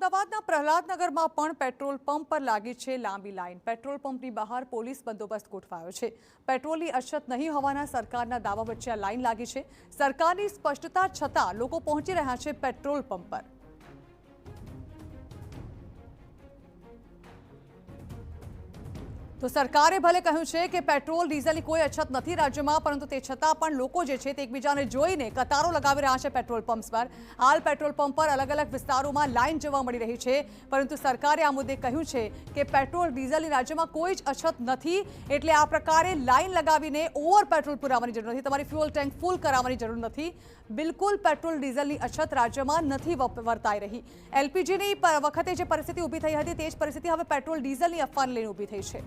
અમદાવાદના પ્રહલાદનગરમાં પણ petrol pump પર લાગી છે લાંબી લાઈન। પેટ્રોલ પંપની બહાર પોલીસ બંદોબસ્ત ગોઠવાયો છે। પેટ્રોલની અછત નહીં હોવાના સરકારના દાવા વચ્ચે આ લાઈન લાગી છે। સરકારની સ્પષ્ટતા છતાં લોકો પહોંચી રહ્યા છે પેટ્રોલ પંપ પર। तो सरकारे भले कह્યું છે કે પેટ્રોલ ડીઝલની કોઈ અછત નથી રાજ્યમાં, પરંતુ તે છતાં પણ લોકો જે છે તે એકબીજાને જોઈને કતારો લગાવી રહ્યા છે પેટ્રોલ પંપ્સ પર। હાલ પેટ્રોલ પંપ પર અલગ અલગ વિસ્તારોમાં લાઈન જોવા મળી રહી છે, પરંતુ સરકારે આ મુદ્દે કહ્યું છે કે પેટ્રોલ ડીઝલની રાજ્યમાં કોઈ જ અછત નથી, એટલે આ પ્રકારે લાઈન લગાવીને ઓવર પેટ્રોલ પુરાવવાની જરૂર નથી, તમારી ફ્યુઅલ ટેન્ક ફૂલ કરાવવાની જરૂર નથી। બિલકુલ પેટ્રોલ ડીઝલની અછત રાજ્યમાં નથી વર્તાઈ રહી। એલપીજીની વખતે જે પરિસ્થિતિ ઊભી થઈ હતી તે જ પરિસ્થિતિ હવે પેટ્રોલ ડીઝલની અફવાને લઈને ઊભી થઈ છે।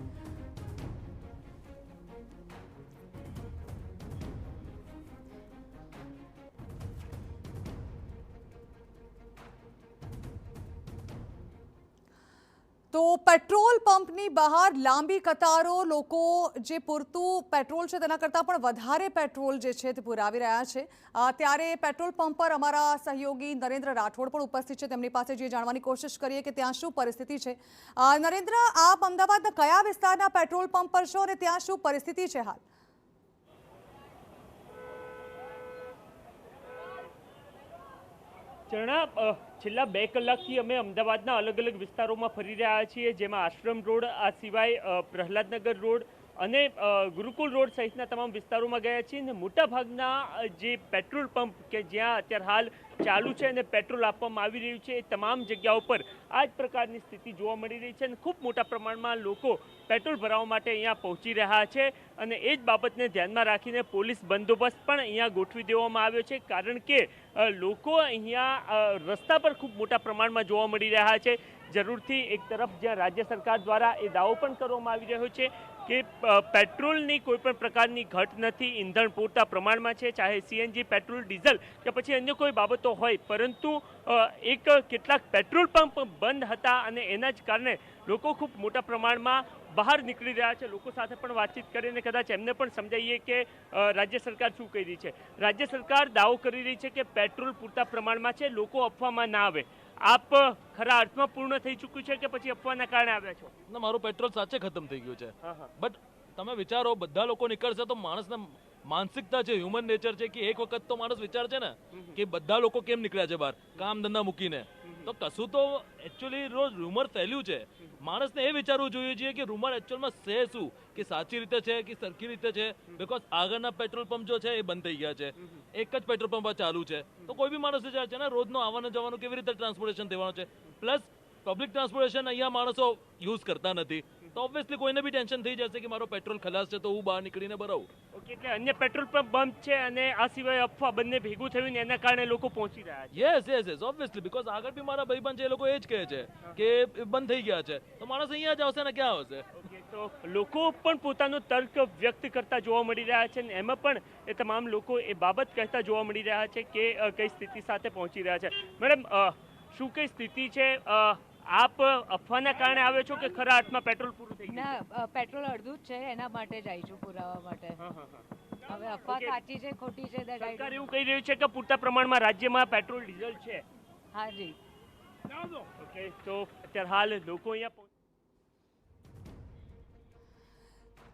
तो पेट्रोल पंपनी बहार लांबी कतारो, लोको जे पूरतुं पेट्रोल छे तेना करता पण वधारे पेट्रोल जे छे ते पुरावी रह्या छे। त्यारे पेट्रोल पंप पर अमारा सहयोगी नरेन्द्र राठौड़ पण उपस्थित छे, तेमनी पासे जे जाणवानी कोशिश करीए के त्यां शुं परिस्थिति छे। नरेन्द्र, आप अमदावादना कया विस्ताરના पेट्रोल पंप पर छो अने त्यां शुं परिस्थिति छे हाल? चरणा छेल्ला 2 કલાકથી અમે અમદાવાદના અલગ અલગ વિસ્તારોમાં ફરી રહ્યા છીએ, જેમાં આશ્રમ રોડ, આ સિવાય પ્રહલાદનગર રોડ અને ગુરુકુલ રોડ સહિતના તમામ વિસ્તારોમાં ગયા છીએ અને મોટાભાગના જે પેટ્રોલ પંપ કે જ્યાં અત્યારે હાલ ચાલુ છે અને પેટ્રોલ આપવામાં આવી રહ્યું છે, એ તમામ જગ્યાઓ પર આ જ પ્રકારની સ્થિતિ જોવા મળી રહી છે અને ખૂબ મોટા પ્રમાણમાં લોકો પેટ્રોલ ભરાવવા માટે અહીંયા પહોંચી રહ્યા છે અને એ જ બાબતને ધ્યાનમાં રાખીને પોલીસ બંદોબસ્ત પણ અહીંયા ગોઠવી દેવામાં આવ્યો છે, કારણ કે લોકો અહીંયા રસ્તા પર ખૂબ મોટા પ્રમાણમાં જોવા મળી રહ્યા છે। જરૂરથી એક તરફ જ્યાં રાજ્ય સરકાર દ્વારા એ દાવો પણ કરવામાં આવી રહ્યો છે કે પેટ્રોલની કોઈ પણ પ્રકારની ઘટ નથી, ઈંધણ પૂરતા પ્રમાણમાં છે, ચાહે સીએનજી, પેટ્રોલ, ડીઝલ કે પછી અન્ય કોઈ બાબતો હોય, પરંતુ કેટલાક પેટ્રોલ પંપ બંધ હતા અને એના જ કારણે લોકો ખૂબ મોટા પ્રમાણમાં બહાર નીકળી રહ્યા છે। લોકો સાથે પણ વાતચીત કરીને કદાચ એમને પણ સમજાવીએ કે રાજ્ય સરકાર શું કહી રહી છે। રાજ્ય સરકાર દાવો કરી રહી છે કે પેટ્રોલ પૂરતા પ્રમાણમાં છે, લોકો અફવામાં ના આવે। આપ ખરા અર્થમાં પૂર્ણ થઈ ચૂક્યું છે કે પછી અફવાના કારણે આવ્યા છો? ના, મારું પેટ્રોલ સાચે ખતમ થઈ ગયું છે, બટ તમે વિચારો બધા લોકો નીકળશે તો માણસને માનસિકતા છે, હ્યુમન નેચર છે કે એક વખત તો માણસ વિચાર છે ને કે બધા લોકો કેમ નીકળ્યા છે બહાર કામ ધંધા મૂકીને, તો કશું તો એકચ્યુઅલી રોજ રૂમર ફેલ્યું છે। માણસને એ વિચારવું જોઈએ છે કે રૂમર એકચ્યુઅલમાં છે શું, કે સાચી રીતે છે કે સરખી રીતે છે, બીકોઝ આગળના પેટ્રોલ પંપ જો છે એ બંધ થઈ ગયા છે, એક જ પેટ્રોલ પંપ ચાલુ છે, તો કોઈ બી માણસ વિચાર છે ને રોજનો આવવાનું જવાનું કેવી રીતે ટ્રાન્સપોર્ટેશન દેવાનું છે, પ્લસ પબ્લિક ટ્રાન્સપોર્ટેશન અહીંયા માણસો યુઝ કરતા નથી, તો ઓબ્વિયસલી કોઈને બી ટેન્શન થઈ જશે કે મારો પેટ્રોલ ખલાસ છે તો હું બહાર નીકળીને ભરાવું। ઓકે, એટલે અન્ય પેટ્રોલ પંપ બંધ છે અને આ સિવાય અફવા બંને ભેગું થયું ને એના કારણે લોકો પહોંચી રહ્યા છે। યસ ઓબ્વિયસલી, બીકોઝ આગળ બી મારા ભાઈબંધ છે એ લોકો એ જ કહે છે કે બંધ થઈ ગયા છે, તો માણસ અહીંયા જ આવશે ને ક્યાં આવશે? ઓકે, તો લોકો પણ પોતાનો તર્ક વ્યક્ત કરતા જોવા મળી રહ્યા છે અને એમાં પણ એ તમામ લોકો એ બાબત કહેતા જોવા મળી રહ્યા છે કે કઈ સ્થિતિ સાથે પહોંચી રહ્યા છે। મેડમ, શું કઈ સ્થિતિ છે? આપ અફવાના કારણે આવ્યો છો કે ખરા અર્થમાં પેટ્રોલ પૂરું થઈ ગયું? ના, પેટ્રોલ અડધું જ છે, એના માટે જ આવી છું પુરાવા માટે। હવે અફવા સાચી છે ખોટી છે સરકાર એવું કહી રહ્યું છે કે પૂરતા પ્રમાણમાં રાજ્યમાં પેટ્રોલ ડીઝલ છે। હા જી। ઓકે, તો અત્યારે હાલ લોકો અહીંયા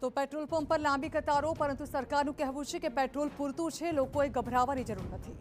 તો પેટ્રોલ પંપ પર લાંબી કતારો, પરંતુ સરકારનું કહેવું છે કે પેટ્રોલ પૂરતું છે, લોકોએ ગભરાવાની જરૂર નથી।